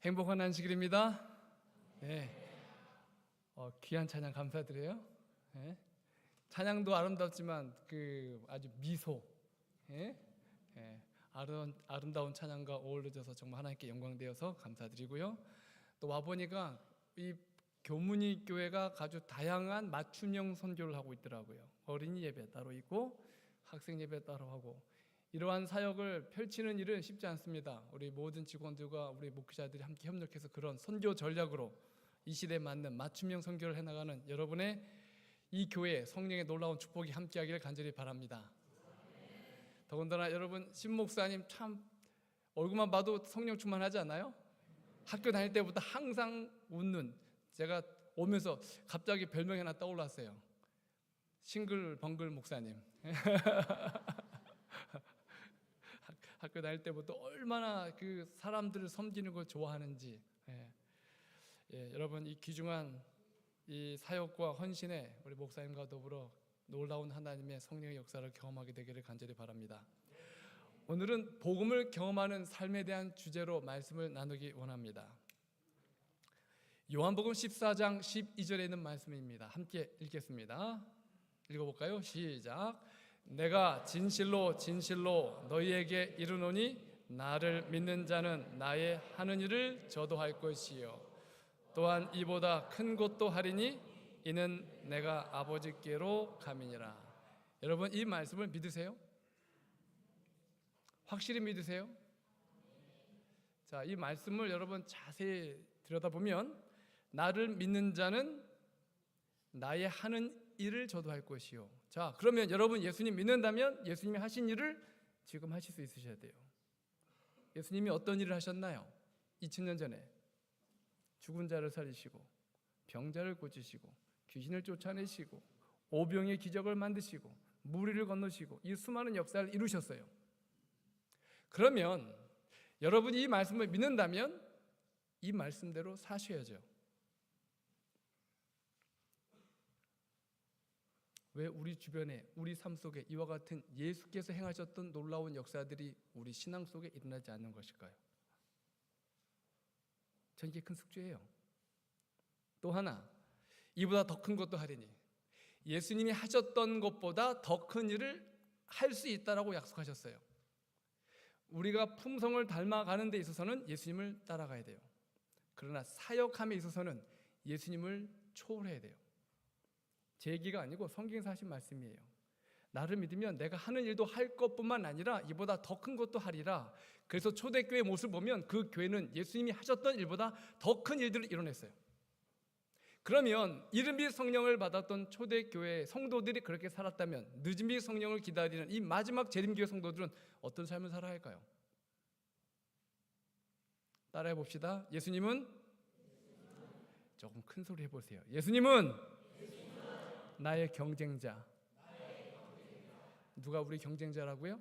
행복한 안식일입니다. 네. 귀한 찬양 감사드려요. 네. 찬양도 아름답지만 아주 미소, 네. 네. 아름다운 찬양과 어우러져서 정말 하나님께 영광되어서 감사드리고요. 또 와보니까 이 교문이 교회가 아주 다양한 맞춤형 선교를 하고 있더라고요. 어린이 예배 따로 있고 학생 예배 따로 하고, 이러한 사역을 펼치는 일은 쉽지 않습니다. 우리 모든 직원들과 우리 목회자들이 함께 협력해서 그런 선교 전략으로 이 시대에 맞는 맞춤형 선교를 해나가는 여러분의 이 교회 성령의 놀라운 축복이 함께하기를 간절히 바랍니다. 더군다나 여러분 신 목사님 참 얼굴만 봐도 성령 충만하지 않아요? 학교 다닐 때부터 항상 웃는, 제가 오면서 갑자기 별명이 하나 떠올랐어요. 싱글벙글 목사님. 학교 다닐 때부터 얼마나 그 사람들을 섬기는 걸 좋아하는지. 여러분 이 귀중한 이 사역과 헌신에 우리 목사님과 더불어 놀라운 하나님의 성령의 역사를 경험하게 되기를 간절히 바랍니다. 오늘은 복음을 경험하는 삶에 대한 주제로 말씀을 나누기 원합니다. 요한복음 14장 12절에 있는 말씀입니다. 함께 읽겠습니다. 읽어볼까요? 시작. 내가 진실로 진실로 너희에게 이르노니 나를 믿는 자는 나의 하는 일을 저도 할 것이요 또한 이보다 큰 것도 하리니 이는 내가 아버지께로 감이니라. 여러분 이 말씀을 믿으세요? 확실히 믿으세요? 자, 이 말씀을 여러분 자세히 들여다보면 나를 믿는 자는 나의 하는 일을 저도 할 것이요. 자, 그러면 여러분 예수님 믿는다면 예수님이 하신 일을 지금 하실 수 있으셔야 돼요. 예수님이 어떤 일을 하셨나요? 2000년 전에 죽은 자를 살리시고 병자를 고치시고 귀신을 쫓아내시고 오병의 기적을 만드시고 무리를 건너시고 이 수많은 역사를 이루셨어요. 그러면 여러분이 이 말씀을 믿는다면 이 말씀대로 사셔야죠. 왜 우리 주변에 우리 삶 속에 이와 같은 예수께서 행하셨던 놀라운 역사들이 우리 신앙 속에 일어나지 않는 것일까요? 전 이게 큰 숙제예요. 또 하나, 이보다 더 큰 것도 하리니, 예수님이 하셨던 것보다 더 큰 일을 할 수 있다라고 약속하셨어요. 우리가 품성을 닮아가는 데 있어서는 예수님을 따라가야 돼요. 그러나 사역함에 있어서는 예수님을 초월해야 돼요. 제 얘기가 아니고 성경에서 하신 말씀이에요. 나를 믿으면 내가 하는 일도 할 것뿐만 아니라 이보다 더 큰 것도 하리라. 그래서 초대교회 모습을 보면 그 교회는 예수님이 하셨던 일보다 더 큰 일들을 이뤄냈어요. 그러면 이른빛 성령을 받았던 초대교회 성도들이 그렇게 살았다면 늦은빛 성령을 기다리는 이 마지막 재림교회 성도들은 어떤 삶을 살아야 할까요? 따라해 봅시다. 예수님은 조금 큰 소리 해보세요. 예수님은 나의 경쟁자. 누가 우리 경쟁자라고요?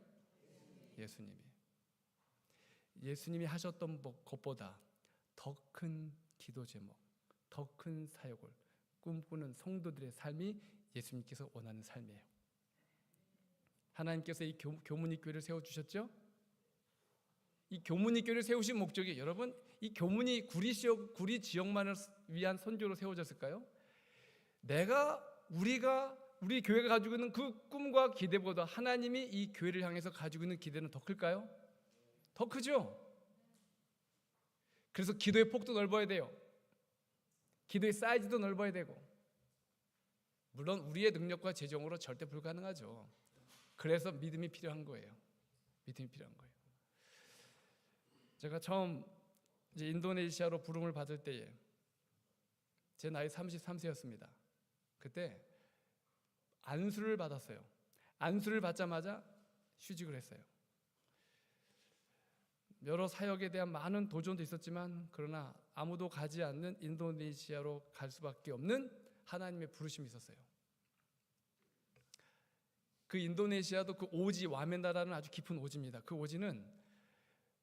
예수님이 하셨던 것보다 더 큰 기도 제목, 더 큰 사역을 꿈꾸는 성도들의 삶이 예수님께서 원하는 삶이에요. 하나님께서 이 교문이 교회를 세워주셨죠? 이 교문이 교회를 세우신 목적이, 여러분 이 교문이 구리 지역만을 위한 선교로 세워졌을까요? 우리 교회가 가지고 있는 그 꿈과 기대보다 하나님이 이 교회를 향해서 가지고 있는 기대는 더 클까요? 더 크죠? 그래서 기도의 폭도 넓어야 돼요. 기도의 사이즈도 넓어야 되고, 물론 우리의 능력과 재정으로 절대 불가능하죠. 그래서 믿음이 필요한 거예요. 믿음이 필요한 거예요. 제가 처음 이제 인도네시아로 부름을 받을 때에 제 나이 33세였습니다. 그때 안수를 받았어요. 안수를 받자마자 휴직을 했어요. 여러 사역에 대한 많은 도전도 있었지만 그러나 아무도 가지 않는 인도네시아로 갈 수밖에 없는 하나님의 부르심이 있었어요. 그 인도네시아도 그 오지 와멘다라는 아주 깊은 오지입니다. 그 오지는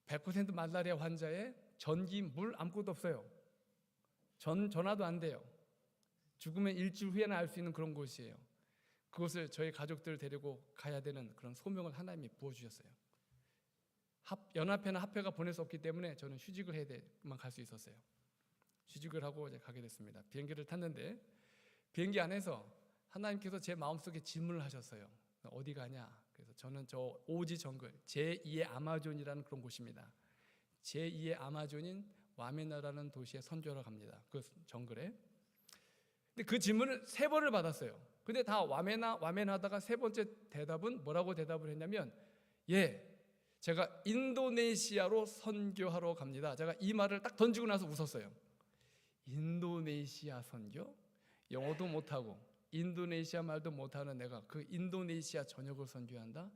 100% 말라리아 환자에 전기, 물 아무것도 없어요. 전화도 안 돼요. 죽으면 일주일 후에나 알 수 있는 그런 곳이에요. 그곳을 저희 가족들을 데리고 가야 되는 그런 소명을 하나님이 부어주셨어요. 연합회나 합회가 보낼 수 없기 때문에 저는 휴직을 해야 돼만 갈 수 있었어요. 휴직을 하고 이제 가게 됐습니다. 비행기를 탔는데 비행기 안에서 하나님께서 제 마음속에 질문을 하셨어요. 어디 가냐? 그래서 저는 저 오지 정글 제2의 아마존이라는 그런 곳입니다. 제2의 아마존인 와메나라는 도시에 선교하러 갑니다. 그 정글에. 근데 그 질문을 3번을 받았어요. 근데 다 와메나 하다가 3번째 대답은 뭐라고 대답을 했냐면 예, 제가 인도네시아로 선교하러 갑니다. 제가 이 말을 딱 던지고 나서 웃었어요. 인도네시아 선교? 영어도 못하고 인도네시아 말도 못하는 내가 그 인도네시아 전역을 선교한다?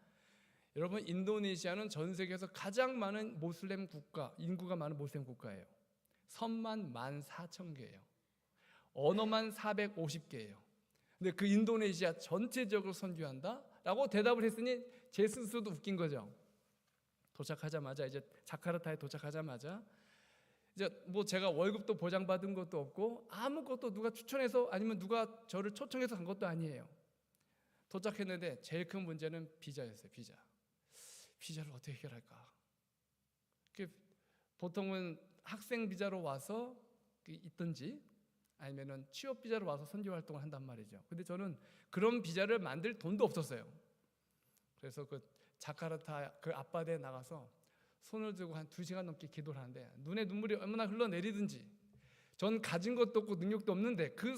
여러분, 인도네시아는 전 세계에서 가장 많은 모슬렘 국가, 인구가 많은 모슬렘 국가예요. 섬만 14,000개예요. 언어만 450개예요. 근데 그 인도네시아 전체적으로 선교한다? 라고 대답을 했으니 제 스스로도 웃긴 거죠. 도착하자마자 이제 자카르타에 도착하자마자 이제 뭐 제가 월급도 보장받은 것도 없고 아무것도 누가 추천해서 아니면 누가 저를 초청해서 간 것도 아니에요. 도착했는데 제일 큰 문제는 비자였어요. 비자를 어떻게 해결할까? 보통은 학생 비자로 와서 있든지 아니면은 취업 비자로 와서 선교 활동을 한단 말이죠. 근데 저는 그런 비자를 만들 돈도 없었어요. 그래서 그 자카르타 그 앞바다에 나가서 손을 들고 한 2시간 넘게 기도를 하는데 눈에 눈물이 얼마나 흘러내리든지 전 가진 것도 없고 능력도 없는데 그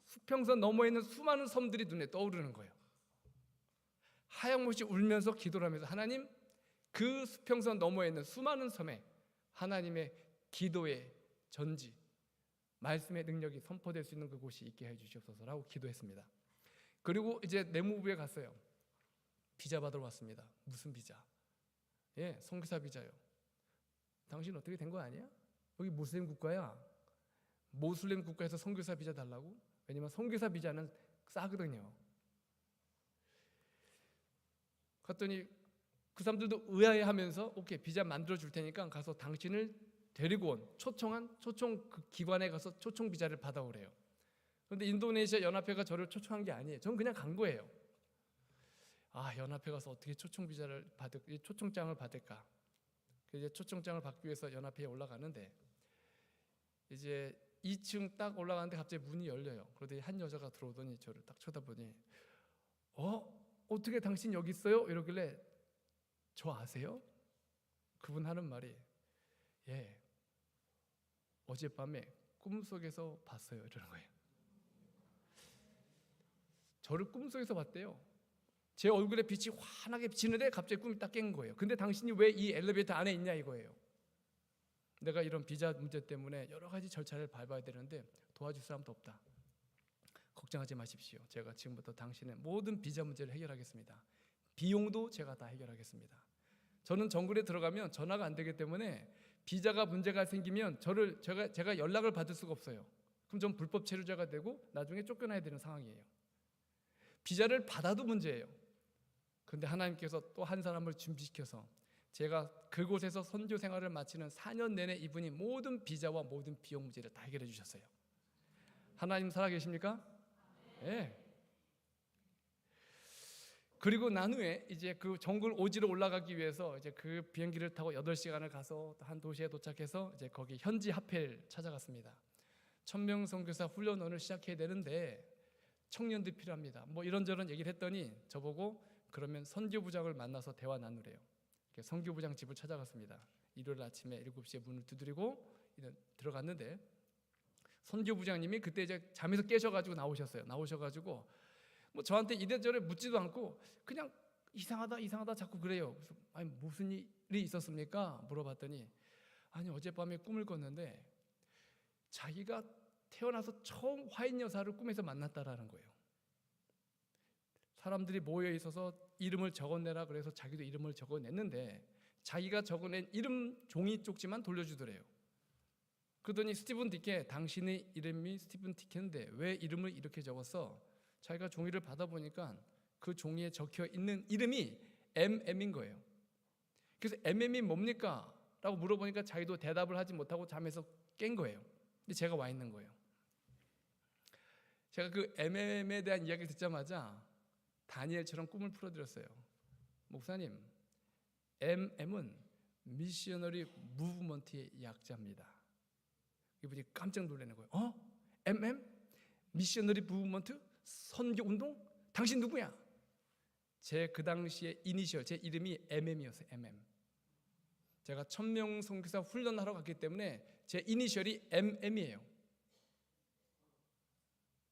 수평선 너머에 있는 수많은 섬들이 눈에 떠오르는 거예요. 하염없이 울면서 기도를 하면서 하나님, 그 수평선 너머에 있는 수많은 섬에 하나님의 기도의 전지, 말씀의 능력이 선포될 수 있는 그곳이 있게 해주시옵소서라고 기도했습니다. 그리고 이제 내무부에 갔어요. 비자 받으러 왔습니다. 무슨 비자? 예, 선교사 비자요. 당신 어떻게 된 거 아니야? 여기 모슬렘 국가야. 모슬렘 국가에서 선교사 비자 달라고? 왜냐면 선교사 비자는 싸거든요. 갔더니 그 사람들도 의아해하면서 오케이, 비자 만들어 줄 테니까 가서 당신을 데리고 온 초청 그 기관에 가서 초청 비자를 받아오래요. 그런데 인도네시아 연합회가 저를 초청한 게 아니에요. 저는 그냥 간 거예요. 아, 연합회 가서 어떻게 초청장을 받을까? 이제 초청장을 받기 위해서 연합회에 올라가는데 이제 2층 딱 올라가는데 갑자기 문이 열려요. 그러더니 한 여자가 들어오더니 저를 딱 쳐다보니 어떻게 당신 여기 있어요? 이러길래 저 아세요? 그분 하는 말이 예, 어젯밤에 꿈속에서 봤어요. 이러는 거예요. 저를 꿈속에서 봤대요. 제 얼굴에 빛이 환하게 비치는데 갑자기 꿈이 딱 깬 거예요. 근데 당신이 왜 이 엘리베이터 안에 있냐 이거예요. 내가 이런 비자 문제 때문에 여러 가지 절차를 밟아야 되는데 도와줄 사람도 없다. 걱정하지 마십시오. 제가 지금부터 당신의 모든 비자 문제를 해결하겠습니다. 비용도 제가 다 해결하겠습니다. 저는 정글에 들어가면 전화가 안 되기 때문에 비자가 문제가 생기면 제가 연락을 받을 수가 없어요. 그럼 전 불법 체류자가 되고 나중에 쫓겨나야 되는 상황이에요. 비자를 받아도 문제예요. 그런데 하나님께서 또 한 사람을 준비시켜서 제가 그곳에서 선교 생활을 마치는 4년 내내 이분이 모든 비자와 모든 비용 문제를 다 해결해 주셨어요. 하나님 살아계십니까? 네. 그리고 난 후에 이제 그 정글 오지로 올라가기 위해서 이제 그 비행기를 타고 8시간을 가서 한 도시에 도착해서 이제 거기 현지 합회를 찾아갔습니다. 1000명 선교사 훈련원을 시작해야 되는데 청년들이 필요합니다. 뭐 이런저런 얘기를 했더니 저보고 그러면 선교부장을 만나서 대화 나누래요. 선교부장 집을 찾아갔습니다. 일요일 아침에 7시에 문을 두드리고 들어갔는데 선교부장님이 그때 이제 잠에서 깨셔가지고 나오셔가지고 뭐 저한테 이래저래 묻지도 않고 그냥 이상하다 자꾸 그래요. 그래서 아니 무슨 일이 있었습니까? 물어봤더니 아니 어젯밤에 꿈을 꿨는데 자기가 태어나서 처음 화인 여사를 꿈에서 만났다라는 거예요. 사람들이 모여 있어서 이름을 적어내라 그래서 자기도 이름을 적어냈는데 자기가 적어낸 이름 종이 쪽지만 돌려주더래요. 그러더니 스티븐 디케, 당신의 이름이 스티븐 디케인데 왜 이름을 이렇게 적었어? 자기가 종이를 받아보니까 그 종이에 적혀 있는 이름이 MM인 거예요. 그래서 MM이 뭡니까? 라고 물어보니까 자기도 대답을 하지 못하고 잠에서 깬 거예요. 근데 제가 와 있는 거예요. 제가 그 MM에 대한 이야기를 듣자마자 다니엘처럼 꿈을 풀어드렸어요. 목사님, MM은 미셔너리 무브먼트의 약자입니다. 이분이 깜짝 놀라는 거예요. MM? 미셔너리 무브먼트? 선교 운동? 당신 누구야? 제 그 당시에 이니셜, 제 이름이 MM이었어요. MM. 제가 1000명 선교사 훈련하러 갔기 때문에 제 이니셜이 MM이에요.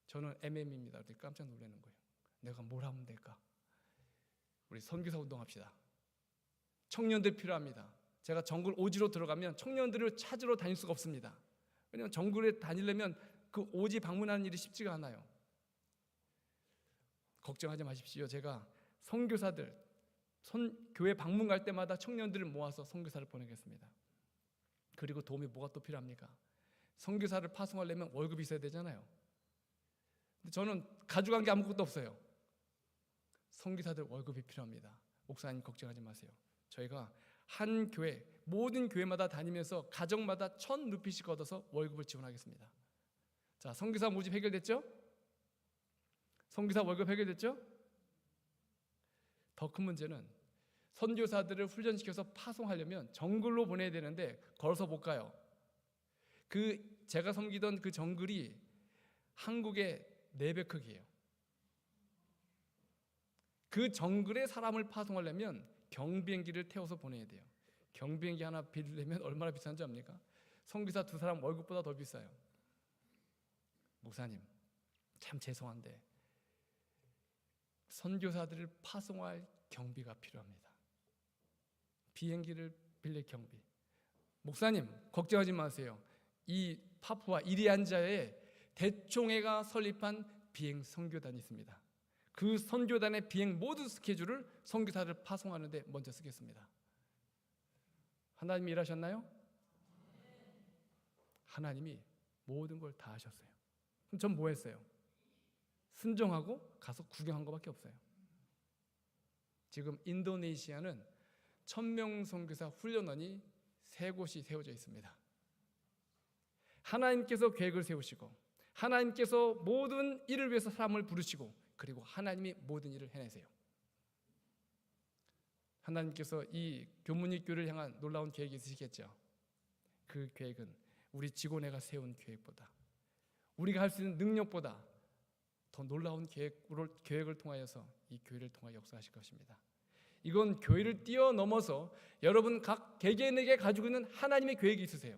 저는 MM입니다. 그때 깜짝 놀라는 거예요. 내가 뭘 하면 될까? 우리 선교사 운동합시다. 청년들 필요합니다. 제가 정글 오지로 들어가면 청년들을 찾으러 다닐 수가 없습니다. 왜냐하면 정글에 다니려면 그 오지 방문하는 일이 쉽지가 않아요. 걱정하지 마십시오. 제가 선교사들 교회 방문 갈 때마다 청년들을 모아서 선교사를 보내겠습니다. 그리고 도움이 뭐가 또 필요합니까? 선교사를 파송하려면 월급이 있어야 되잖아요. 근데 저는 가져간 게 아무것도 없어요. 선교사들 월급이 필요합니다. 목사님 걱정하지 마세요. 저희가 한 교회, 모든 교회마다 다니면서 가정마다 1,000루피씩 얻어서 월급을 지원하겠습니다. 자, 선교사 모집 해결됐죠? 선교사 월급 해결됐죠? 더 큰 문제는 선교사들을 훈련시켜서 파송하려면 정글로 보내야 되는데 걸어서 못 가요. 제가 섬기던 그 정글이 한국의 4배 크기예요. 그 정글에 사람을 파송하려면 경비행기를 태워서 보내야 돼요. 경비행기 하나 빌리려면 얼마나 비싼지 압니까? 선교사 2사람 월급보다 더 비싸요. 목사님, 참 죄송한데 선교사들을 파송할 경비가 필요합니다. 비행기를 빌릴 경비. 목사님, 걱정하지 마세요. 이 파푸아 이리안자에 대총회가 설립한 비행 선교단이 있습니다. 그 선교단의 비행 모든 스케줄을 선교사를 파송하는 데 먼저 쓰겠습니다. 하나님이 일하셨나요? 하나님이 모든 걸 다 하셨어요. 그럼 전 뭐 했어요? 순종하고 가서 구경한 것밖에 없어요. 지금 인도네시아는 1000명 선교사 훈련원이 3곳이 세워져 있습니다. 하나님께서 계획을 세우시고 하나님께서 모든 일을 위해서 사람을 부르시고 그리고 하나님이 모든 일을 해내세요. 하나님께서 이 교문이 교회를 향한 놀라운 계획이 있으시겠죠. 그 계획은 우리 직원회가 세운 계획보다 우리가 할 수 있는 능력보다 더 놀라운 계획을 통하여서 이 교회를 통하여 역사하실 것입니다. 이건 교회를 뛰어넘어서 여러분 각 개개인에게 가지고 있는 하나님의 계획이 있으세요.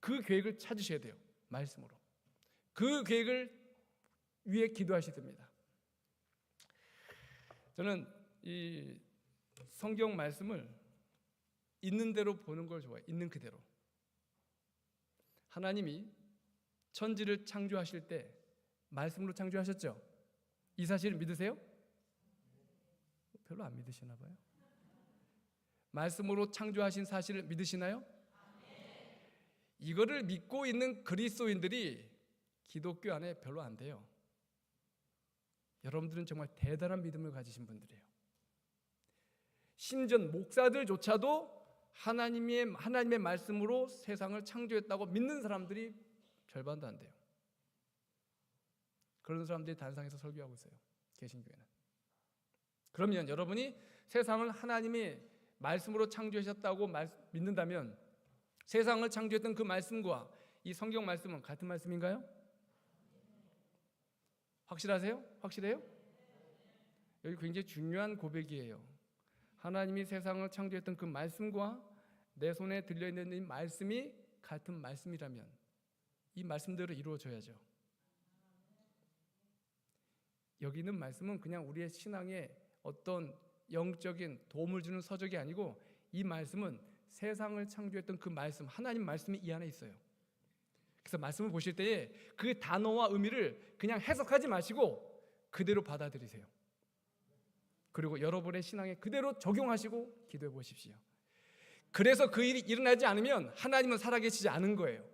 그 계획을 찾으셔야 돼요. 말씀으로. 그 계획을 위해 기도하셔야 됩니다. 저는 이 성경 말씀을 있는 대로 보는 걸 좋아해요. 있는 그대로. 하나님이 천지를 창조하실 때 말씀으로 창조하셨죠? 이 사실을 믿으세요? 별로 안 믿으시나 봐요. 말씀으로 창조하신 사실을 믿으시나요? 이거를 믿고 있는 그리스도인들이 기독교 안에 별로 안 돼요. 여러분들은 정말 대단한 믿음을 가지신 분들이에요. 심지어 목사들조차도 하나님의 말씀으로 세상을 창조했다고 믿는 사람들이 절반도 안 돼요. 그런 사람들이 단상에서 설교하고 있어요. 개신교회는. 그러면 여러분이 세상을 하나님이 말씀으로 창조하셨다고 믿는다면 세상을 창조했던 그 말씀과 이 성경 말씀은 같은 말씀인가요? 확실하세요? 확실해요? 여기 굉장히 중요한 고백이에요. 하나님이 세상을 창조했던 그 말씀과 내 손에 들려있는 이 말씀이 같은 말씀이라면 이 말씀대로 이루어져야죠. 여기 있는 말씀은 그냥 우리의 신앙에 어떤 영적인 도움을 주는 서적이 아니고 이 말씀은 세상을 창조했던 그 말씀, 하나님 말씀이 이 안에 있어요. 그래서 말씀을 보실 때에 그 단어와 의미를 그냥 해석하지 마시고 그대로 받아들이세요. 그리고 여러분의 신앙에 그대로 적용하시고 기도해 보십시오. 그래서 그 일이 일어나지 않으면 하나님은 살아계시지 않은 거예요.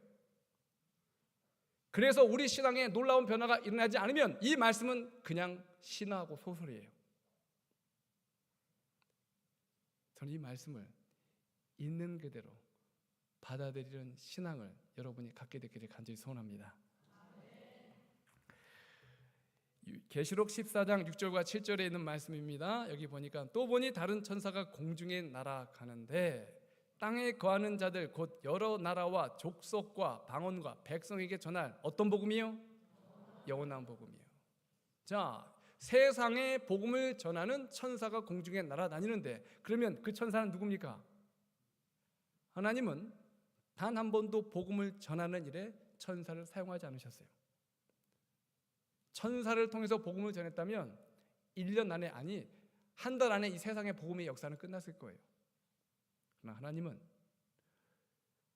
그래서 우리 신앙에 놀라운 변화가 일어나지 않으면 이 말씀은 그냥 신화하고 소설이에요. 저는 이 말씀을 있는 그대로 받아들이는 신앙을 여러분이 갖게 되기를 간절히 소원합니다. 계시록 14장 6절과 7절에 있는 말씀입니다. 여기 보니까 또 보니 다른 천사가 공중에 날아가는데 땅에 거하는 자들 곧 여러 나라와 족속과 방언과 백성에게 전할 어떤 복음이요? 영원한 복음이요. 자, 세상에 복음을 전하는 천사가 공중에 날아다니는데, 그러면 그 천사는 누굽니까? 하나님은 단 한 번도 복음을 전하는 일에 천사를 사용하지 않으셨어요. 천사를 통해서 복음을 전했다면 1년 안에, 아니 한 달 안에 이 세상의 복음의 역사는 끝났을 거예요. 그러나 하나님은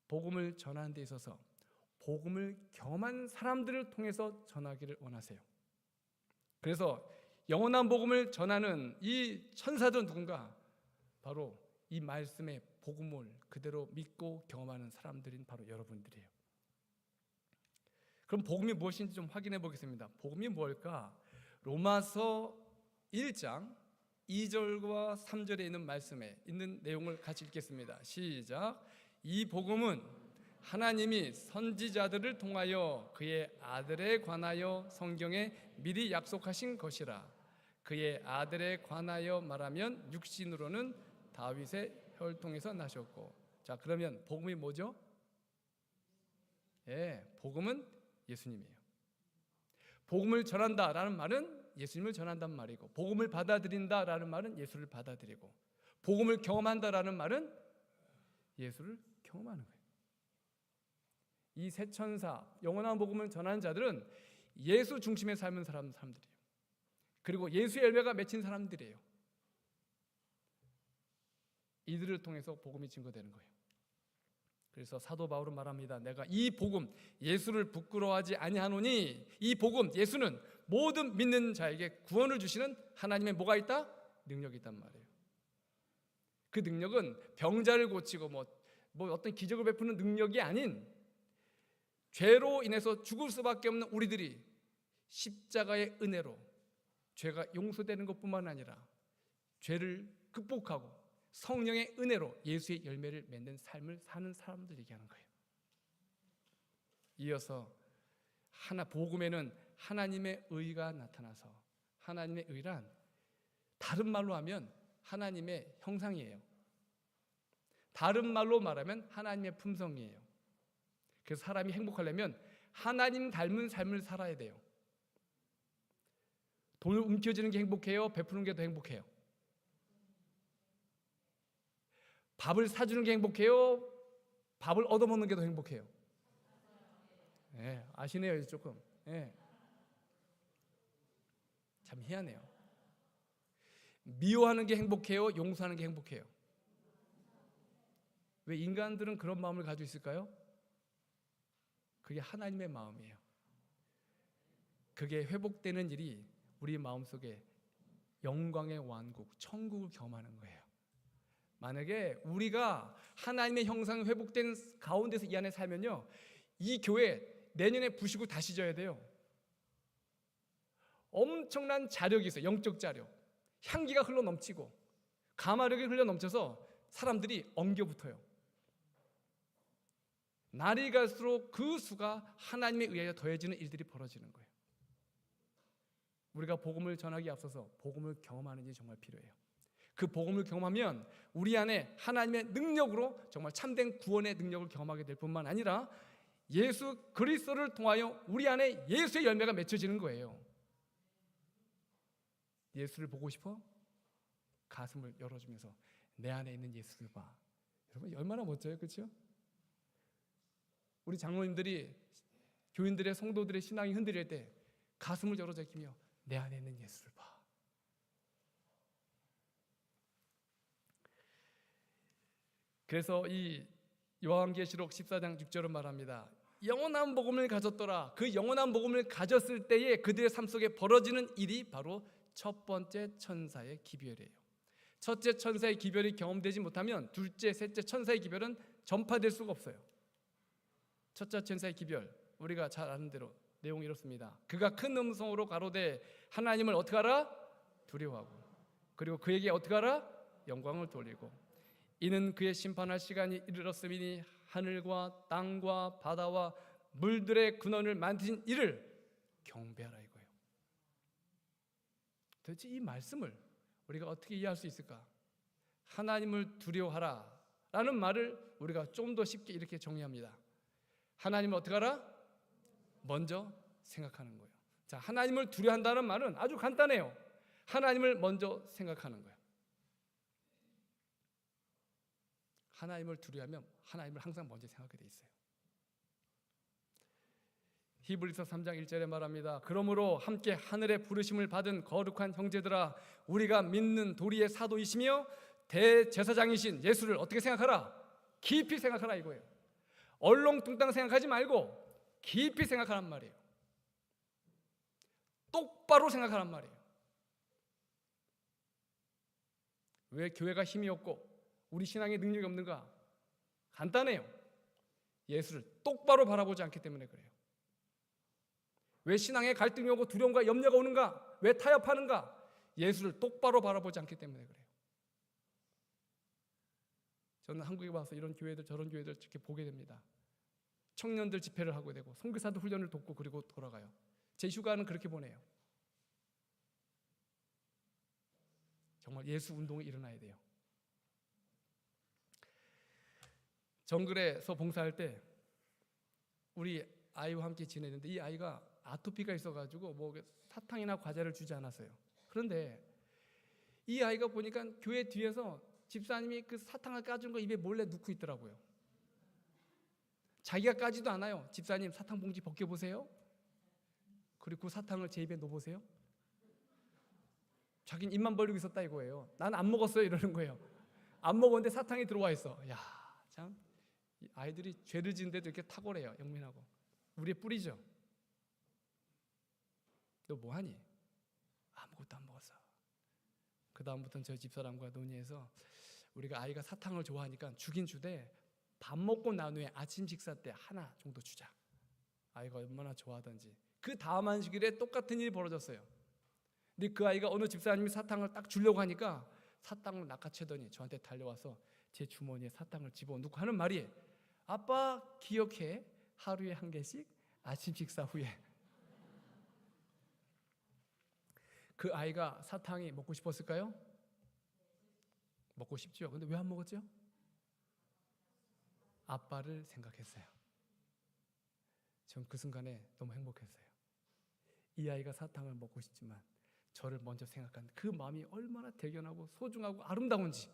복음을 전하는 데 있어서 복음을 경험한 사람들을 통해서 전하기를 원하세요. 그래서 영원한 복음을 전하는 이 천사들은 누군가? 바로 이 말씀의 복음을 그대로 믿고 경험하는 사람들인 바로 여러분들이에요. 그럼 복음이 무엇인지 좀 확인해 보겠습니다. 복음이 뭘까? 로마서 1장 2절과 3절에 있는 말씀에 있는 내용을 같이 읽겠습니다. 시작. 이 복음은 하나님이 선지자들을 통하여 그의 아들에 관하여 성경에 미리 약속하신 것이라. 그의 아들에 관하여 말하면 육신으로는 다윗의 혈통에서 나셨고. 자, 그러면 복음이 뭐죠? 복음은 예수님이에요. 복음을 전한다라는 말은 예수님을 전한다는 말이고, 복음을 받아들인다라는 말은 예수를 받아들이고, 복음을 경험한다라는 말은 예수를 경험하는 거예요. 이 세 천사, 영원한 복음을 전하는 자들은 예수 중심의 삶을 사는 사람들이에요. 그리고 예수의 열매가 맺힌 사람들이에요. 이들을 통해서 복음이 증거되는 거예요. 그래서 사도 바울은 말합니다. 내가 이 복음 예수를 부끄러워하지 아니하노니, 이 복음 예수는 모든 믿는 자에게 구원을 주시는 하나님의 뭐가 있다? 능력이 있단 말이에요. 그 능력은 병자를 고치고 뭐 어떤 기적을 베푸는 능력이 아닌, 죄로 인해서 죽을 수밖에 없는 우리들이 십자가의 은혜로 죄가 용서되는 것뿐만 아니라 죄를 극복하고 성령의 은혜로 예수의 열매를 맺는 삶을 사는 사람들 얘기하는 거예요. 이어서 복음에는 하나님의 의가 나타나서, 하나님의 의란 다른 말로 하면 하나님의 형상이에요. 다른 말로 말하면 하나님의 품성이에요. 그래서 사람이 행복하려면 하나님 닮은 삶을 살아야 돼요. 돈을 움켜쥐는 게 행복해요? 베푸는 게 더 행복해요? 밥을 사주는 게 행복해요? 밥을 얻어먹는 게 더 행복해요? 아시네요, 이제 조금. 참 희한해요. 미워하는 게 행복해요? 용서하는 게 행복해요? 왜 인간들은 그런 마음을 가지고 있을까요? 그게 하나님의 마음이에요. 그게 회복되는 일이 우리 마음속에 영광의 왕국, 천국을 경험하는 거예요. 만약에 우리가 하나님의 형상이 회복된 가운데서 이 안에 살면요, 이 교회 내년에 부시고 다시 져야 돼요. 엄청난 자력이 있어요. 영적 자력. 향기가 흘러넘치고 가마력이 흘러넘쳐서 사람들이 엉겨붙어요. 날이 갈수록 그 수가 하나님에 의하여 더해지는 일들이 벌어지는 거예요. 우리가 복음을 전하기에 앞서서 복음을 경험하는 일이 정말 필요해요. 그 복음을 경험하면 우리 안에 하나님의 능력으로 정말 참된 구원의 능력을 경험하게 될 뿐만 아니라 예수 그리스도를 통하여 우리 안에 예수의 열매가 맺혀지는 거예요. 예수를 보고 싶어? 가슴을 열어주면서 내 안에 있는 예수를 봐. 여러분 얼마나 멋져요, 그렇죠? 우리 장로님들이 교인들의 성도들의 신앙이 흔들릴 때 가슴을 열어 제끼며 내 안에 있는 예수를 봐. 그래서 이 요한계시록 14장 6절은 말합니다. 영원한 복음을 가졌더라. 그 영원한 복음을 가졌을 때에 그들의 삶 속에 벌어지는 일이 바로 첫 번째 천사의 기별이에요. 첫째 천사의 기별이 경험되지 못하면 둘째, 셋째 천사의 기별은 전파될 수가 없어요. 첫째 천사의 기별, 우리가 잘 아는 대로 내용이 이렇습니다. 그가 큰 음성으로 가로되 하나님을 어떻게 하라? 두려워하고, 그리고 그에게 어떻게 하라? 영광을 돌리고, 이는 그의 심판할 시간이 이르렀음이니 하늘과 땅과 바다와 물들의 근원을 만드신 이를 경배하라 이거예요. 도대체 이 말씀을 우리가 어떻게 이해할 수 있을까? 하나님을 두려워하라 라는 말을 우리가 좀 더 쉽게 이렇게 정리합니다. 하나님을 어떻게 하라? 먼저 생각하는 거예요. 자, 하나님을 두려워한다는 말은 아주 간단해요. 하나님을 먼저 생각하는 거예요. 하나님을 두려워하면 하나님을 항상 먼저 생각하게 돼 있어요. 히브리서 3장 1절에 말합니다. 그러므로 함께 하늘의 부르심을 받은 거룩한 형제들아, 우리가 믿는 도리의 사도이시며 대제사장이신 예수를 어떻게 생각하라? 깊이 생각하라 이거예요. 얼렁뚱땅 생각하지 말고 깊이 생각하란 말이에요. 똑바로 생각하란 말이에요. 왜 교회가 힘이 없고 우리 신앙에 능력이 없는가? 간단해요. 예수를 똑바로 바라보지 않기 때문에 그래요. 왜 신앙에 갈등이 오고 두려움과 염려가 오는가? 왜 타협하는가? 예수를 똑바로 바라보지 않기 때문에 그래요. 저는 한국에 와서 이런 교회들 저런 교회들 이렇게 보게 됩니다. 청년들 집회를 하고 되고 선교사도 훈련을 돕고 그리고 돌아가요. 제 휴가는 그렇게 보내요. 정말 예수 운동이 일어나야 돼요. 정글에서 봉사할 때 우리 아이와 함께 지내는데 이 아이가 아토피가 있어가지고 뭐 사탕이나 과자를 주지 않았어요. 그런데 이 아이가 보니까 교회 뒤에서 집사님이 그 사탕을 까준 거 입에 몰래 넣고 있더라고요. 자기가 까지도 않아요. 집사님 사탕 봉지 벗겨보세요. 그리고 그 사탕을 제 입에 넣어보세요. 자기는 입만 벌리고 있었다 이거예요. 난 안 먹었어요 이러는 거예요. 안 먹었는데 사탕이 들어와 있어. 야, 참 아이들이 죄를 지은데도 이렇게 탁월해요. 영민하고. 우리의 뿌리죠. 너 뭐하니? 아무것도 안 먹었어. 그 다음부터는 저 집사람과 논의해서 우리가 아이가 사탕을 좋아하니까 주긴 주되 밥 먹고 난 후에 아침 식사 때 하나 정도 주자. 아이가 얼마나 좋아하던지. 그 다음 한 시길에 똑같은 일이 벌어졌어요. 근데 그 아이가 어느 집사님이 사탕을 딱 주려고 하니까 사탕을 낚아채더니 저한테 달려와서 제 주머니에 사탕을 집어넣고 하는 말이 아빠 기억해 하루에 한 개씩 아침 식사 후에. 그 아이가 사탕이 먹고 싶었을까요? 먹고 싶죠. 근데 왜 안 먹었죠? 아빠를 생각했어요. 전 그 순간에 너무 행복했어요. 이 아이가 사탕을 먹고 싶지만 저를 먼저 생각한 그 마음이 얼마나 대견하고 소중하고 아름다운지.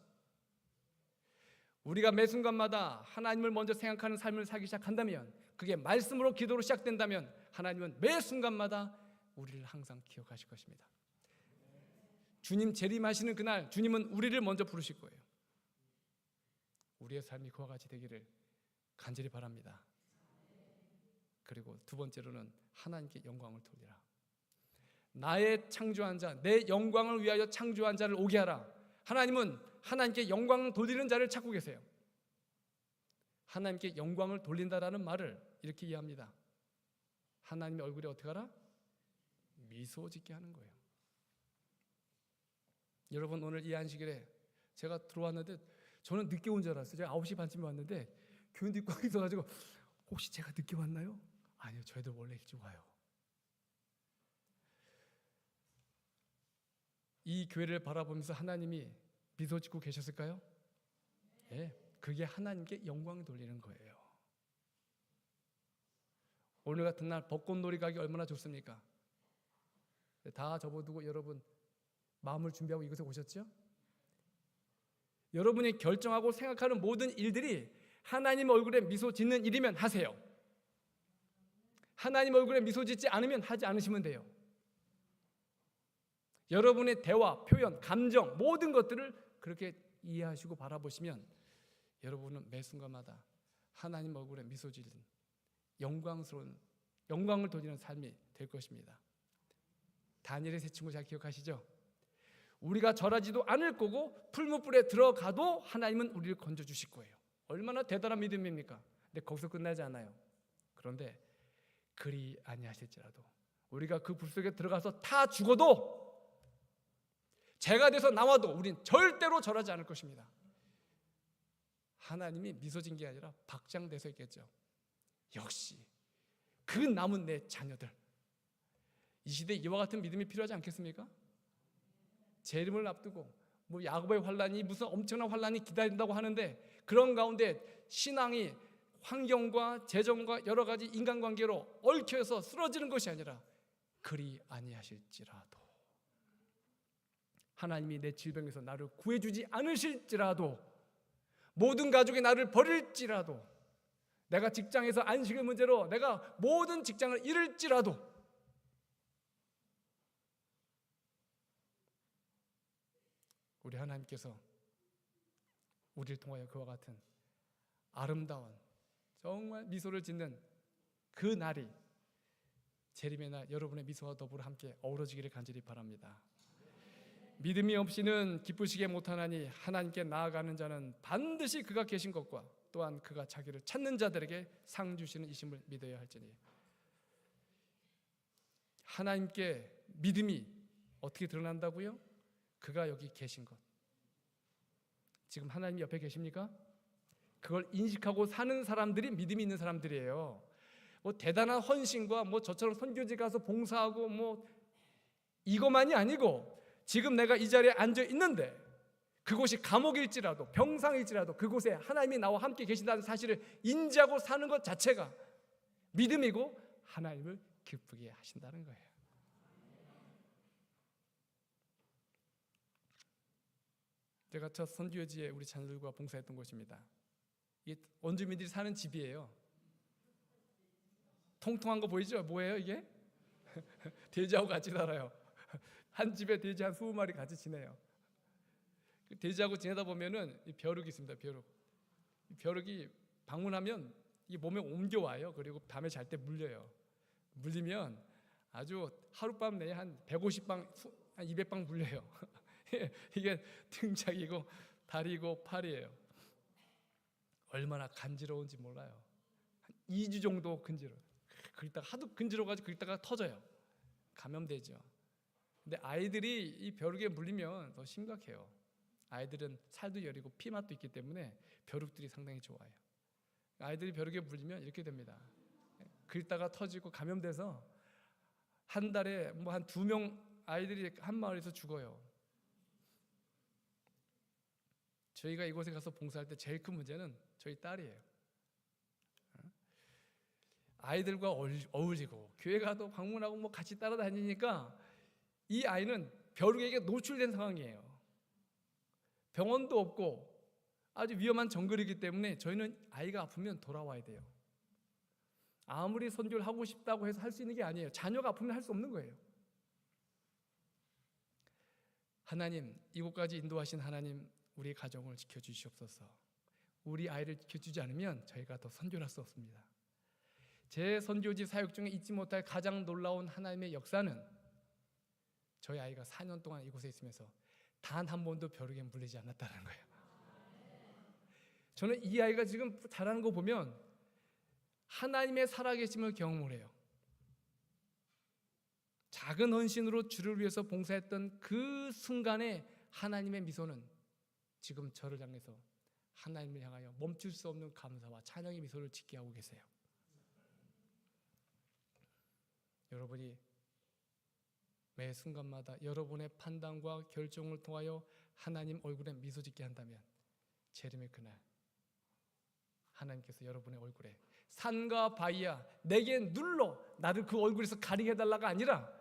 우리가 매 순간마다 하나님을 먼저 생각하는 삶을 살기 시작한다면, 그게 말씀으로 기도로 시작된다면 하나님은 매 순간마다 우리를 항상 기억하실 것입니다. 주님 재림하시는 그날 주님은 우리를 먼저 부르실 거예요. 우리의 삶이 그와 같이 되기를 간절히 바랍니다. 그리고 두 번째로는 하나님께 영광을 돌리라. 나의 창조한 자, 내 영광을 위하여 창조한 자를 오게 하라. 하나님은 하나님께 영광을 돌리는 자를 찾고 계세요. 하나님께 영광을 돌린다라는 말을 이렇게 이해합니다. 하나님의 얼굴에 어떻게 하라? 미소 짓게 하는 거예요. 여러분 오늘 이 안식일에 제가 들어왔는데 저는 늦게 온 줄 알았어요. 제가 9시 반쯤에 왔는데 교인도 있고 있어가지고 혹시 제가 늦게 왔나요? 아니요, 저희들 원래 일찍 와요. 이 교회를 바라보면서 하나님이 미소 짓고 계셨을까요? 네, 그게 하나님께 영광을 돌리는 거예요. 오늘 같은 날 벚꽃놀이 가기 얼마나 좋습니까? 다 접어두고 여러분 마음을 준비하고 이곳에 오셨죠? 여러분이 결정하고 생각하는 모든 일들이 하나님 얼굴에 미소 짓는 일이면 하세요. 하나님 얼굴에 미소 짓지 않으면 하지 않으시면 돼요. 여러분의 대화, 표현, 감정 모든 것들을 그렇게 이해하시고 바라보시면 여러분은 매 순간마다 하나님 얼굴에 미소 짓는 영광스러운 영광을 돌리는 삶이 될 것입니다. 다니엘의 세 친구 잘 기억하시죠? 우리가 절하지도 않을 거고 풀무불에 들어가도 하나님은 우리를 건져주실 거예요. 얼마나 대단한 믿음입니까? 근데 거기서 끝나지 않아요. 그런데 그리 아니하실지라도 우리가 그 불 속에 들어가서 타 죽어도 죄가 돼서 나와도 우린 절대로 절하지 않을 것입니다. 하나님이 미소 진 게 아니라 박장대소 있겠죠. 역시 그 남은 내 자녀들, 이 시대에 이와 같은 믿음이 필요하지 않겠습니까? 제 이름을 앞두고 뭐 야곱의 환란이 무슨 엄청난 환란이 기다린다고 하는데, 그런 가운데 신앙이 환경과 재정과 여러 가지 인간관계로 얽혀서 쓰러지는 것이 아니라, 그리 아니하실지라도, 하나님이 내 질병에서 나를 구해주지 않으실지라도, 모든 가족이 나를 버릴지라도, 내가 직장에서 안식의 문제로 내가 모든 직장을 잃을지라도, 우리 하나님께서 우리를 통하여 그와 같은 아름다운 정말 미소를 짓는 그 날이 재림의 날 여러분의 미소와 더불어 함께 어우러지기를 간절히 바랍니다. 믿음이 없이는 기쁘시게 못하나니 하나님께 나아가는 자는 반드시 그가 계신 것과 또한 그가 자기를 찾는 자들에게 상 주시는 이심을 믿어야 할지니. 하나님께 믿음이 어떻게 드러난다고요? 그가 여기 계신 것. 지금 하나님 옆에 계십니까? 그걸 인식하고 사는 사람들이 믿음이 있는 사람들이에요. 뭐 대단한 헌신과 뭐 저처럼 선교지 가서 봉사하고 뭐 이것만이 아니고, 지금 내가 이 자리에 앉아 있는데 그곳이 감옥일지라도 병상일지라도 그곳에 하나님이 나와 함께 계신다는 사실을 인지하고 사는 것 자체가 믿음이고 하나님을 기쁘게 하신다는 거예요. 제가 첫 선교지에 우리 자녀들과 봉사했던 곳입니다. 이게 원주민들이 사는 집이에요. 통통한 거 보이죠? 뭐예요 이게? 돼지하고 같이 살아요. 한 집에 돼지 한 20마리 같이 지내요. 돼지하고 지내다 보면은 벼룩이 있습니다. 벼룩이 방문하면 이 몸에 옮겨와요. 그리고 밤에 잘 때 물려요. 물리면 아주 하룻밤 내에 한 150방, 한 200방 물려요. 이게 등짝이고 다리고 팔이에요. 얼마나 간지러운지 몰라요. 한 2주 정도 근지러워요. 그러다가 하도 근지러워가지고 그러다가 터져요. 감염되죠. 근데 아이들이 이 벼룩에 물리면 더 심각해요. 아이들은 살도 여리고 피맛도 있기 때문에 벼룩들이 상당히 좋아요. 아이들이 벼룩에 물리면 이렇게 됩니다. 긁다가 터지고 감염돼서 한 달에 뭐 한 2명 아이들이 한 마을에서 죽어요. 저희가 이곳에 가서 봉사할 때 제일 큰 문제는 저희 딸이에요. 아이들과 어울리고 교회 가도 방문하고 뭐 같이 따라다니니까 이 아이는 벼룩에게 노출된 상황이에요. 병원도 없고 아주 위험한 정글이기 때문에 저희는 아이가 아프면 돌아와야 돼요. 아무리 선교를 하고 싶다고 해서 할 수 있는 게 아니에요. 자녀가 아프면 할 수 없는 거예요. 하나님, 이곳까지 인도하신 하나님, 우리 가정을 지켜주시옵소서. 우리 아이를 지켜주지 않으면 저희가 더 선교를 할 수 없습니다. 제 선교지 사역 중에 잊지 못할 가장 놀라운 하나님의 역사는 저희 아이가 4년 동안 이곳에 있으면서 단 한 번도 벼룩에 물리지 않았다는 거예요. 저는 이 아이가 지금 자라는 거 보면 하나님의 살아계심을 경험을 해요. 작은 헌신으로 주를 위해서 봉사했던 그 순간에 하나님의 미소는 지금 저를 향해서 하나님을 향하여 멈출 수 없는 감사와 찬양의 미소를 짓게 하고 계세요. 여러분이 매 순간마다 여러분의 판단과 결정을 통하여 하나님 얼굴에 미소 짓게 한다면 재림의 그날 하나님께서 여러분의 얼굴에 산과 바위야 내게 눌러 나를 그 얼굴에서 가리게 해달라가 아니라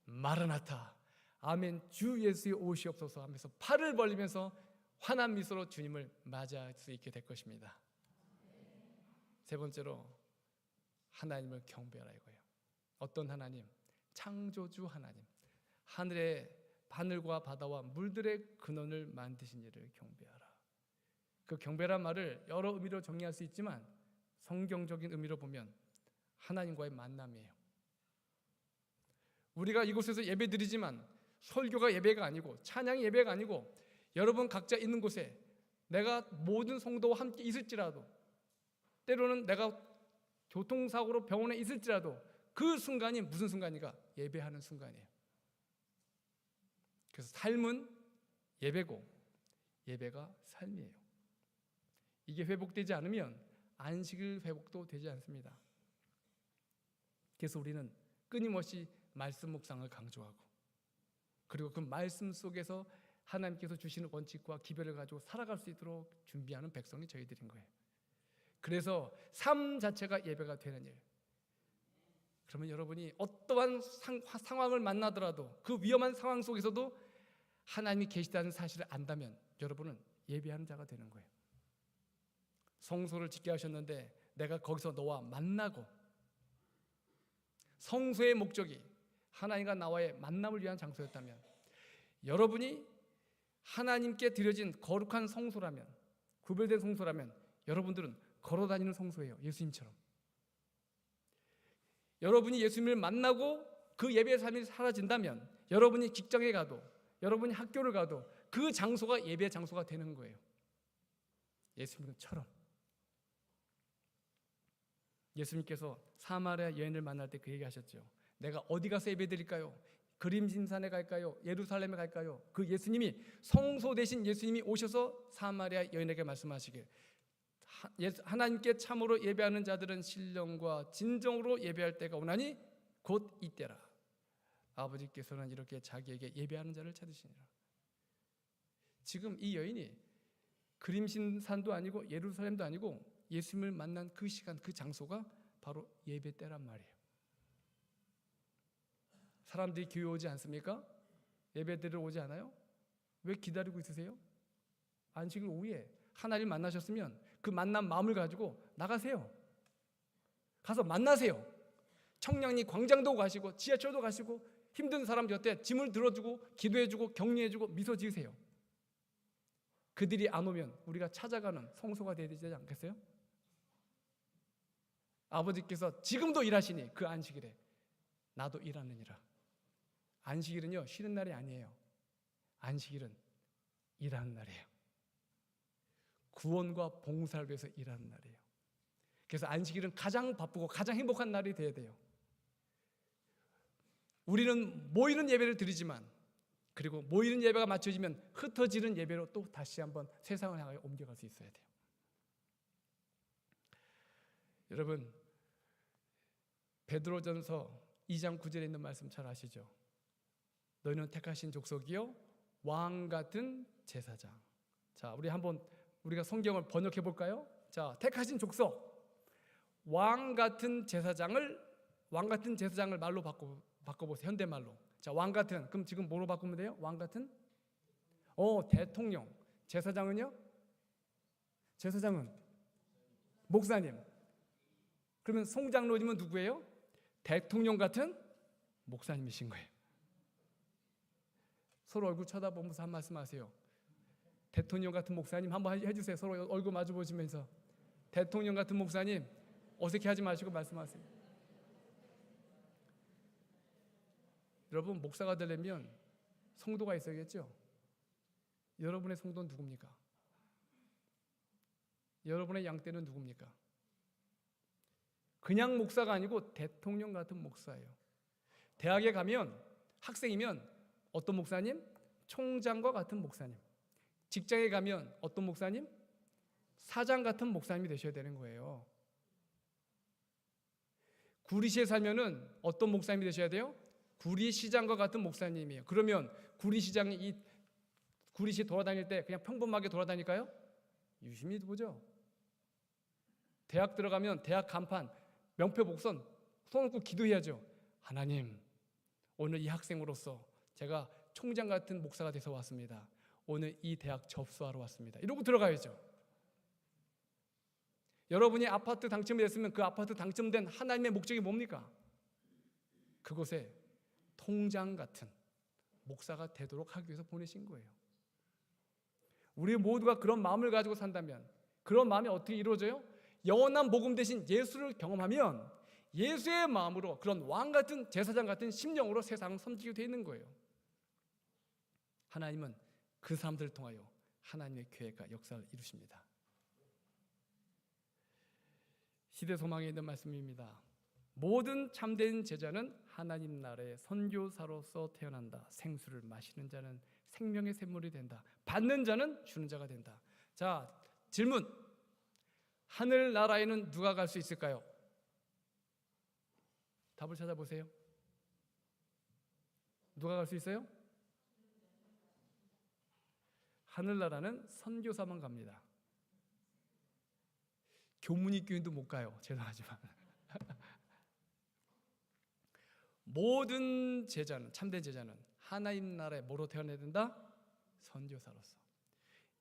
마라나타 아멘 주 예수의 오시옵소서 하면서 팔을 벌리면서 환한 미소로 주님을 맞이할 수 있게 될 것입니다. 세 번째로 하나님을 경배하라 이거예요. 어떤 하나님? 창조주 하나님. 하늘과 바다와 물들의 근원을 만드신 이를 경배하라. 그 경배란 말을 여러 의미로 정리할 수 있지만 성경적인 의미로 보면 하나님과의 만남이에요. 우리가 이곳에서 예배 드리지만 설교가 예배가 아니고 찬양이 예배가 아니고 여러분 각자 있는 곳에 내가 모든 성도와 함께 있을지라도 때로는 내가 교통사고로 병원에 있을지라도 그 순간이 무슨 순간인가? 예배하는 순간이에요. 그래서 삶은 예배고 예배가 삶이에요. 이게 회복되지 않으면 안식일 회복도 되지 않습니다. 그래서 우리는 끊임없이 말씀 묵상을 강조하고 그리고 그 말씀 속에서 하나님께서 주시는 원칙과 기별을 가지고 살아갈 수 있도록 준비하는 백성이 저희들인 거예요. 그래서 삶 자체가 예배가 되는 일. 그러면 여러분이 어떠한 상황을 만나더라도 그 위험한 상황 속에서도 하나님이 계시다는 사실을 안다면 여러분은 예배하는 자가 되는 거예요. 성소를 짓게 하셨는데 내가 거기서 너와 만나고, 성소의 목적이 하나님과 나와의 만남을 위한 장소였다면, 여러분이 하나님께 드려진 거룩한 성소라면, 구별된 성소라면 여러분들은 걸어다니는 성소예요. 예수님처럼. 여러분이 예수님을 만나고 그 예배의 삶이 사라진다면 여러분이 직장에 가도, 여러분이 학교를 가도 그 장소가 예배의 장소가 되는 거예요. 예수님처럼. 예수님께서 사마리아 여인을 만날 때 그 얘기하셨죠. 내가 어디 가서 예배드릴까요? 그림진산에 갈까요? 예루살렘에 갈까요? 그 예수님이, 성소 대신 예수님이 오셔서 사마리아 여인에게 말씀하시길, 하나님께 참으로 예배하는 자들은 신령과 진정으로 예배할 때가 오나니 곧 이때라. 아버지께서는 이렇게 자기에게 예배하는 자를 찾으시니라. 지금 이 여인이 그림신산도 아니고 예루살렘도 아니고 예수님을 만난 그 시간, 그 장소가 바로 예배 때란 말이에요. 사람들이 교회 오지 않습니까? 예배 드리러 오지 않아요? 왜 기다리고 있으세요? 안식일 오후에 하나님 만나셨으면 그 만난 마음을 가지고 나가세요. 가서 만나세요. 청량리 광장도 가시고 지하철도 가시고 힘든 사람 곁에 짐을 들어주고 기도해주고 격려해주고 미소 지으세요. 그들이 안 오면 우리가 찾아가는 성소가 되야 되지 않겠어요? 아버지께서 지금도 일하시니 그 안식일에 나도 일하느니라. 안식일은요, 쉬는 날이 아니에요. 안식일은 일하는 날이에요. 구원과 봉사를 위해서 일하는 날이에요. 그래서 안식일은 가장 바쁘고 가장 행복한 날이 되어야 돼요. 우리는 모이는 예배를 드리지만, 그리고 모이는 예배가 맞춰지면 흩어지는 예배로 또 다시 한번 세상을 향하여 옮겨갈 수 있어야 돼요. 여러분, 베드로전서 2장 9절에 있는 말씀 잘 아시죠? 너희는 택하신 족속이요 왕 같은 제사장. 자, 우리가 성경을 번역해 볼까요? 자, 택하신 족속, 왕 같은 제사장을 말로 바꿔보세요. 현대말로. 자, 왕 같은, 그럼 지금 뭐로 바꾸면 돼요? 왕 같은? 대통령. 제사장은요? 제사장은 목사님. 그러면 송장로님은 누구예요? 대통령 같은 목사님이신 거예요. 서로 얼굴 쳐다보면서 한 말씀 하세요. 대통령 같은 목사님 한번 해주세요. 서로 얼굴 마주 보시면서. 대통령 같은 목사님, 어색해하지 마시고 말씀하세요. 여러분, 목사가 되려면 성도가 있어야겠죠? 여러분의 성도는 누굽니까? 여러분의 양떼는 누굽니까? 그냥 목사가 아니고 대통령 같은 목사예요. 대학에 가면, 학생이면 어떤 목사님? 총장과 같은 목사님. 직장에 가면 어떤 목사님? 사장 같은 목사님이 되셔야 되는 거예요. 구리시에 살면은 어떤 목사님이 되셔야 돼요? 구리시장과 같은 목사님이에요. 그러면 구리시장이 이 구리시 돌아다닐 때 그냥 평범하게 돌아다닐까요? 유심히 보죠. 대학 들어가면 대학 간판, 명패 복선 손놓고 기도해야죠. 하나님, 오늘 이 학생으로서 제가 총장 같은 목사가 돼서 왔습니다. 오늘 이 대학 접수하러 왔습니다. 이러고 들어가야죠. 여러분이 아파트 당첨이 됐으면 그 아파트 당첨된 하나님의 목적이 뭡니까? 그곳에 통장 같은 목사가 되도록 하기 위해서 보내신 거예요. 우리 모두가 그런 마음을 가지고 산다면, 그런 마음이 어떻게 이루어져요? 영원한 복음 대신 예수를 경험하면 예수의 마음으로 그런 왕 같은 제사장 같은 심령으로 세상을 섬기게 되어 있는 거예요. 하나님은 그 사람들을 통하여 하나님의 계획과 역사를 이루십니다. 시대 소망에 있는 말씀입니다. 모든 참된 제자는 하나님 나라의 선교사로서 태어난다. 생수를 마시는 자는 생명의 샘물이 된다. 받는 자는 주는 자가 된다. 자, 질문. 하늘나라에는 누가 갈 수 있을까요? 답을 찾아보세요. 누가 갈 수 있어요? 하늘나라는 선교사만 갑니다. 교문이교인도 못 가요. 죄송하지만. 모든 제자는, 참된 제자는 하나님 나라에 뭐로 태어나야 된다? 선교사로서.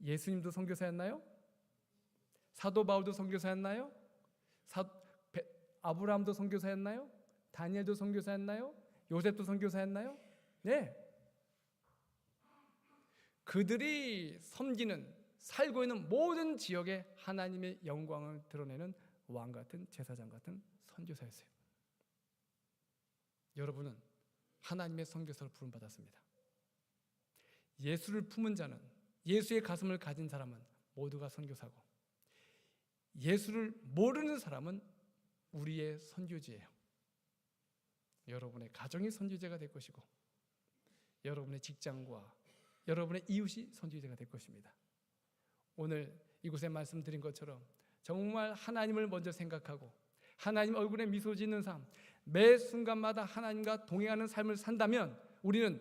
예수님도 선교사였나요? 사도 바울도 선교사였나요? 아브라함도 선교사였나요? 다니엘도 선교사였나요? 요셉도 선교사였나요? 네. 그들이 섬기는, 살고 있는 모든 지역에 하나님의 영광을 드러내는 왕 같은, 제사장 같은 선교사였어요. 여러분은 하나님의 선교사로 부름받았습니다. 예수를 품은 자는, 예수의 가슴을 가진 사람은 모두가 선교사고, 예수를 모르는 사람은 우리의 선교지예요. 여러분의 가정이 선교지가 될 것이고, 여러분의 직장과 여러분의 이웃이 선교지가 될 것입니다. 오늘 이곳에 말씀드린 것처럼 정말 하나님을 먼저 생각하고 하나님 얼굴에 미소 짓는 삶, 매 순간마다 하나님과 동행하는 삶을 산다면 우리는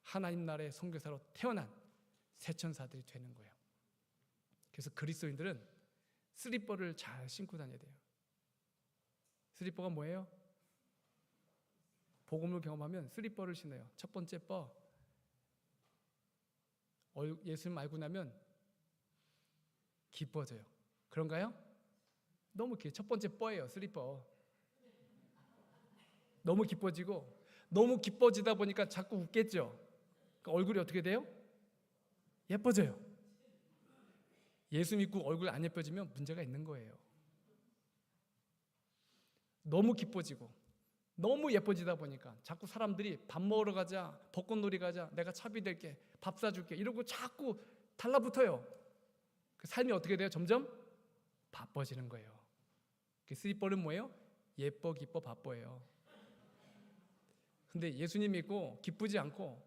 하나님 나라의 선교사로 태어난 새천사들이 되는 거예요. 그래서 그리스도인들은 슬리퍼를 잘 신고 다녀야 돼요. 슬리퍼가 뭐예요? 복음을 경험하면 슬리퍼를 신어요. 첫 번째 뻐, 예수님 알고 나면 기뻐져요. 그런가요? 너무 첫 번째 뻐예요. 슬리퍼. 너무 기뻐지고, 너무 기뻐지다 보니까 자꾸 웃겠죠. 그러니까 얼굴이 어떻게 돼요? 예뻐져요. 예수 믿고 얼굴 안 예뻐지면 문제가 있는 거예요. 너무 기뻐지고 너무 예뻐지다 보니까 자꾸 사람들이 밥 먹으러 가자, 벚꽃놀이 가자, 내가 차비 될게, 밥 사줄게 이러고 자꾸 달라붙어요. 그 삶이 어떻게 돼요? 점점 바빠지는 거예요. 그 슬리퍼는 뭐예요? 예뻐, 기뻐, 바빠예요. 근데 예수님 믿고 기쁘지 않고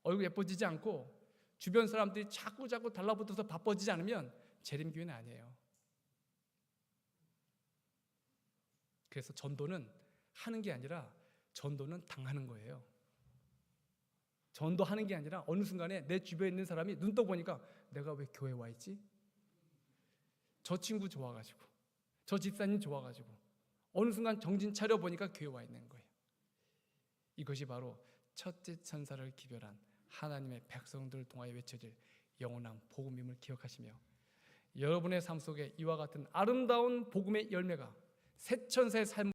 얼굴 예뻐지지 않고 주변 사람들이 자꾸 달라붙어서 바빠지지 않으면 재림교회는 아니에요. 그래서 전도는 하는 게 아니라 전도는 당하는 거예요. 전도하는 게 아니라 어느 순간에 내 주변에 있는 사람이 눈 떠 보니까 내가 왜 교회 와 있지? 저 친구 좋아가지고, 저 집사님 좋아가지고 어느 순간 정신 차려 보니까 교회 와 있는 거예요. 이것이 바로 첫째 천사를 기별한 하나님의 백성들을 통하여 외쳐질 영원한 복음임을 기억하시며, 여러분의 삶 속에 이와 같은 아름다운 복음의 열매가 새 천사의 삶